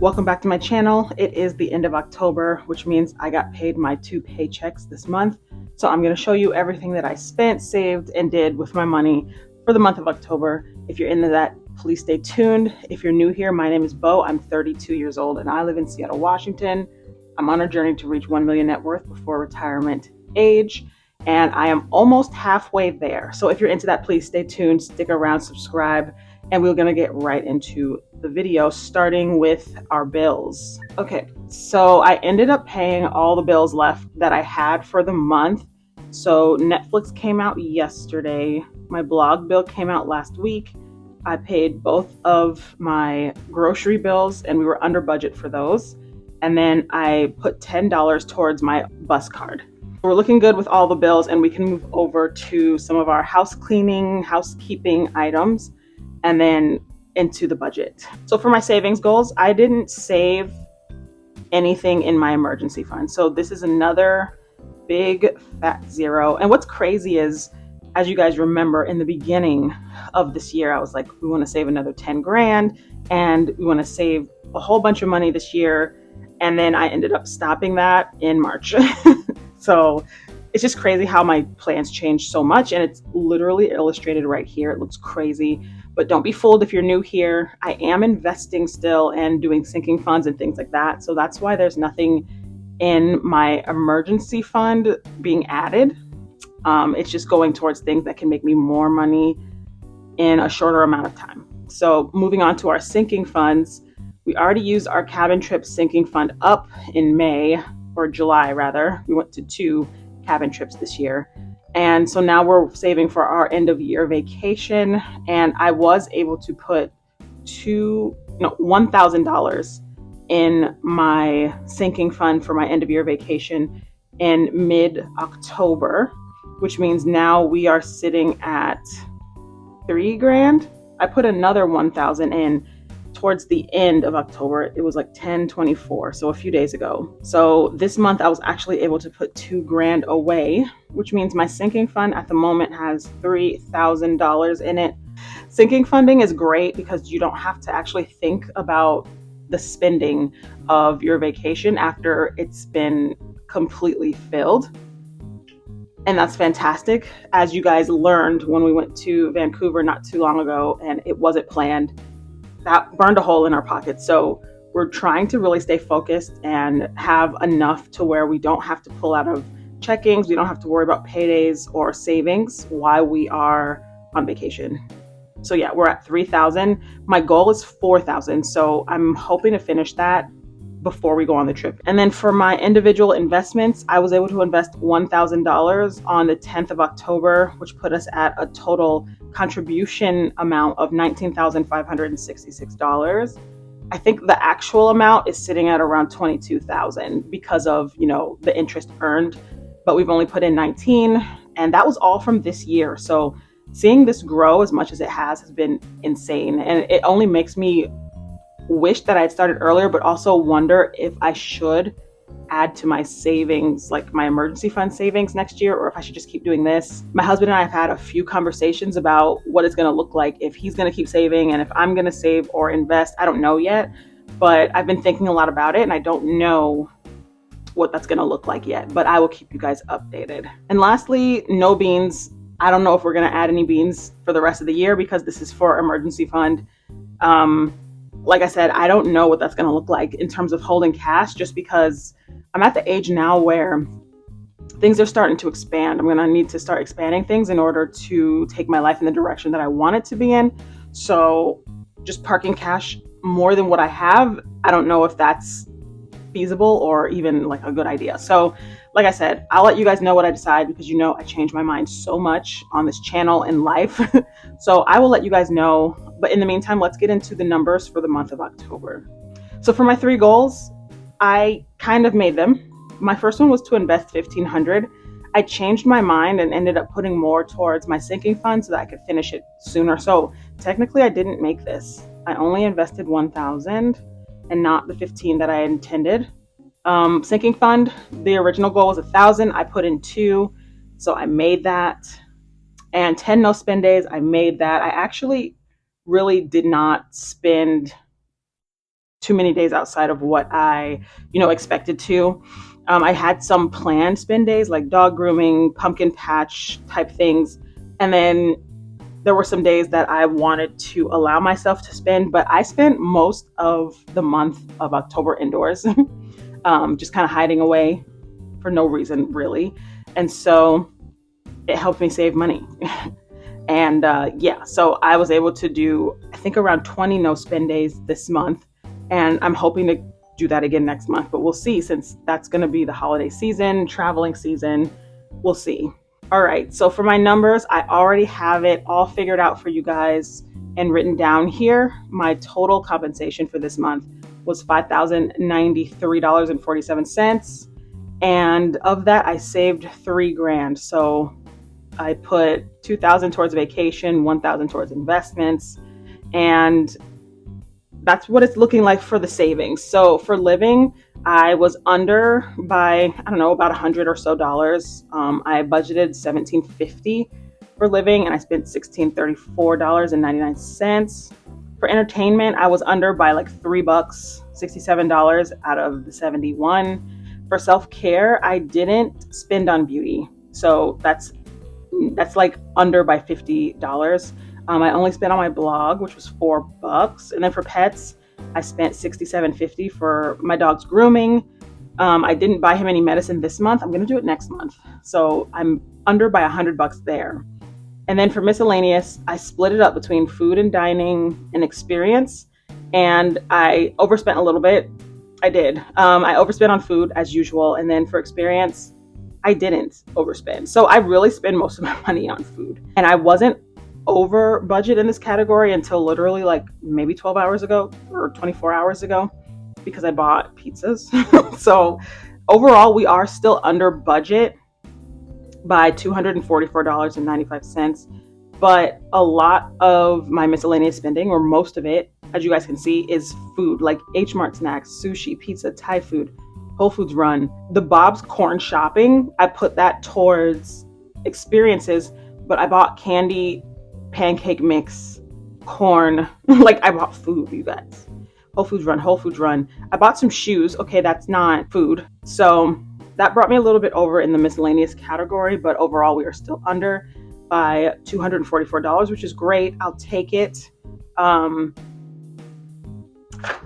Welcome back to my channel. It is the end of October, which means I got paid my 2 paychecks this month. So I'm going to show you everything that I spent, saved, and did with my money for the month of October. If you're into that, please stay tuned. If you're new here, my name is Bo. I'm 32 years old and I live in Seattle, Washington. I'm on a journey to reach 1 million net worth before retirement age, and I am almost halfway there. So if you're into that, please stay tuned, stick around, subscribe, and we're gonna get right into the video, starting with our bills. Okay, so I ended up paying all the bills left that I had for the month. So Netflix came out yesterday. My blog bill came out last week. I paid both of my grocery bills and we were under budget for those. And then I put $10 towards my bus card. We're looking good with all the bills, and we can move over to some of our house cleaning, housekeeping items, and then into the budget. So for my savings goals, I didn't save anything in my emergency fund. So this is another big fat zero. And what's crazy is, as you guys remember, in the beginning of this year, I was like, we want to save another 10 grand and we want to save a whole bunch of money this year. And then I ended up stopping that in March. So it's just crazy how my plans changed so much, and it's literally illustrated right here. It looks crazy, but don't be fooled if you're new here. I am investing still and doing sinking funds and things like that. So that's why there's nothing in my emergency fund being added. It's just going towards things that can make me more money in a shorter amount of time. So moving on to our sinking funds, we already used our cabin trip sinking fund up in May, or July rather. We went to 2 cabin trips this year. And so now we're saving for our end of year vacation. And I was able to put $1,000 in my sinking fund for my end of year vacation in mid-October, which means now we are sitting at 3 grand. I put another 1,000 in towards the end of October. It was like 10/24, so a few days ago. So this month I was actually able to put 2 grand away, which means my sinking fund at the moment has $3,000 in it. Sinking funding is great because you don't have to actually think about the spending of your vacation after it's been completely filled. And that's fantastic. As you guys learned when we went to Vancouver not too long ago and it wasn't planned, that burned a hole in our pockets. So we're trying to really stay focused and have enough to where we don't have to pull out of checkings. We don't have to worry about paydays or savings while we are on vacation. So yeah, we're at 3,000. My goal is 4,000. So I'm hoping to finish that before we go on the trip. And then for my individual investments, I was able to invest $1,000 on the 10th of October, which put us at a total contribution amount of $19,566. I think the actual amount is sitting at around 22,000 because of, the interest earned, but we've only put in 19, and that was all from this year. So seeing this grow as much as it has been insane, and it only makes me wish that I had started earlier, but also wonder if I should add to my savings, like my emergency fund savings next year, or if I should just keep doing this. My husband and I have had a few conversations about what it's going to look like if he's going to keep saving and if I'm going to save or invest. I don't know yet, but I've been thinking a lot about it and I don't know what that's going to look like yet, but I will keep you guys updated. And lastly, no beans. I don't know if we're going to add any beans for the rest of the year because this is for emergency fund. Like I said, I don't know what that's going to look like in terms of holding cash, just because I'm at the age now where things are starting to expand. I'm going to need to start expanding things in order to take my life in the direction that I want it to be in. So just parking cash more than what I have, I don't know if that's feasible or even like a good idea. So like I said, I'll let you guys know what I decide because I change my mind so much on this channel and life. So I will let you guys know. But in the meantime, let's get into the numbers for the month of October. So for my 3 goals, I kind of made them. My first one was to invest $1,500. I changed my mind and ended up putting more towards my sinking fund so that I could finish it sooner. So technically I didn't make this. I only invested 1,000 and not the 15 that I intended. Sinking fund, the original goal was 1,000. I put in 2, so I made that. And 10 no spend days, I made that. I actually really did not spend too many days outside of what I, expected to. I had some planned spend days like dog grooming, pumpkin patch type things. And then there were some days that I wanted to allow myself to spend, but I spent most of the month of October indoors, just kind of hiding away for no reason, really. And so it helped me save money. And so I was able to do, I think, around 20 no spend days this month. And I'm hoping to do that again next month, but we'll see, since that's going to be the holiday season, traveling season. We'll see. All right, so for my numbers, I already have it all figured out for you guys and written down here. My total compensation for this month was $5,093.47. And of that, I saved $3,000. So I put $2,000 towards vacation, $1,000 towards investments, and that's what it's looking like for the savings. So for living, I was under by, I don't know, about $100 or so. I budgeted $1,750 for living, and I spent $1,634.99. For entertainment, I was under by like $3, $67 out of the 71. For self-care, I didn't spend on beauty, so that's like under by $50. I only spent on my blog, which was $4. And then for pets, I spent $67.50 for my dog's grooming. I didn't buy him any medicine this month. I'm going to do it next month. So I'm under by $100 there. And then for miscellaneous, I split it up between food and dining and experience. And I overspent a little bit. I did. I overspent on food as usual. And then for experience, I didn't overspend. So I really spend most of my money on food. And I wasn't over budget in this category until literally like maybe 12 hours ago or 24 hours ago, because I bought pizzas. So overall, we are still under budget by $244.95. But a lot of my miscellaneous spending, or most of it, as you guys can see, is food, like H Mart snacks, sushi, pizza, Thai food, Whole Foods Run. The Bob's Corn shopping, I put that towards experiences, but I bought candy, pancake mix, corn, like I bought food, you guys. Whole Foods Run. I bought some shoes. Okay, that's not food. So that brought me a little bit over in the miscellaneous category, but overall we are still under by $244, which is great. I'll take it.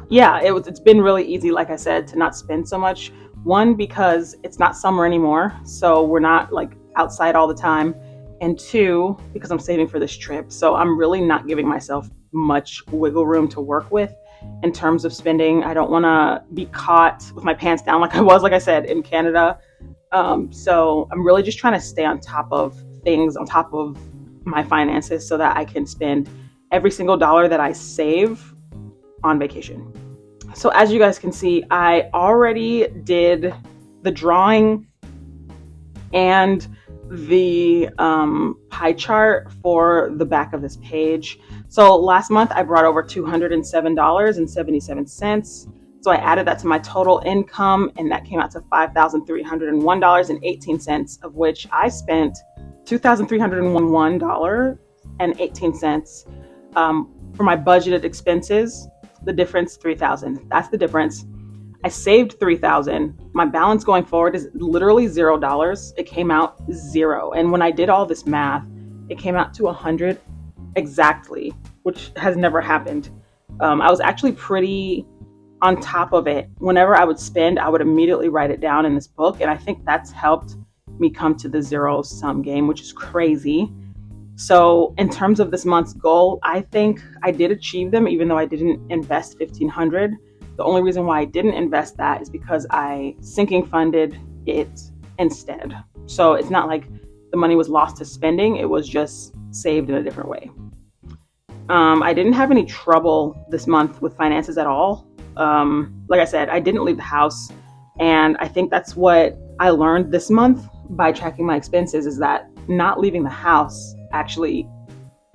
It's been really easy, like I said, to not spend so much. One, because it's not summer anymore, so we're not like outside all the time. And two, because I'm saving for this trip. So I'm really not giving myself much wiggle room to work with in terms of spending. I don't want to be caught with my pants down like I was, like I said, in Canada. So I'm really just trying to stay on top of things, on top of my finances, so that I can spend every single dollar that I save on vacation. So as you guys can see, I already did the drawing and the pie chart for the back of this page. So last month I brought over $207.77. So I added that to my total income, and that came out to $5,301.18, of which I spent $2,301.18 for my budgeted expenses. The difference, $3,000. That's the difference. I saved $3,000. My balance going forward is literally $0. It came out zero. And when I did all this math, it came out to 100 exactly, which has never happened. I was actually pretty on top of it. Whenever I would spend, I would immediately write it down in this book. And I think that's helped me come to the zero sum game, which is crazy. So in terms of this month's goal, I think I did achieve them, even though I didn't invest $1,500. The only reason why I didn't invest that is because I sinking funded it instead. So it's not like the money was lost to spending. It was just saved in a different way. I didn't have any trouble this month with finances at all. Like I said, I didn't leave the house. And I think that's what I learned this month by tracking my expenses, is that not leaving the house actually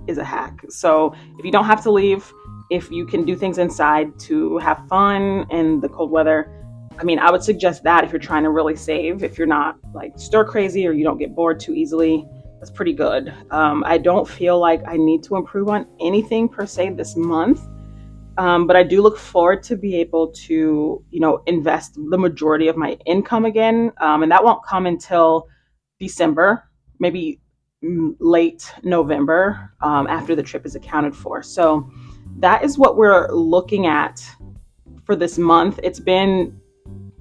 is a hack. So if you don't have to leave, if you can do things inside to have fun in the cold weather, I would suggest that if you're trying to really save, if you're not like stir crazy or you don't get bored too easily, that's pretty good. I don't feel like I need to improve on anything per se this month. But I do look forward to be able to, invest the majority of my income again. And that won't come until December, maybe late November, after the trip is accounted for. So that is what we're looking at for this month. It's been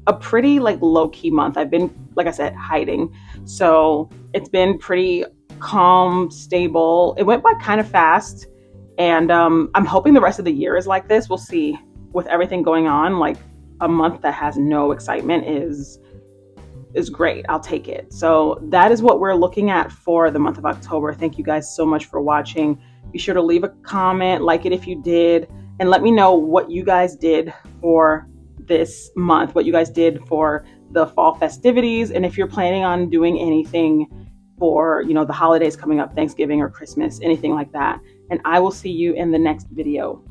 a pretty like low key month. I've been, like I said, hiding. So it's been pretty calm, stable. It went by kind of fast. And I'm hoping the rest of the year is like this. We'll see. With everything going on, like a month that has no excitement is great. I'll take it. So that is what we're looking at for the month of October. Thank you guys so much for watching. Be sure to leave a comment, like it if you did, and let me know what you guys did for this month, what you guys did for the fall festivities, and if you're planning on doing anything for, the holidays coming up, Thanksgiving or Christmas, anything like that. And I will see you in the next video.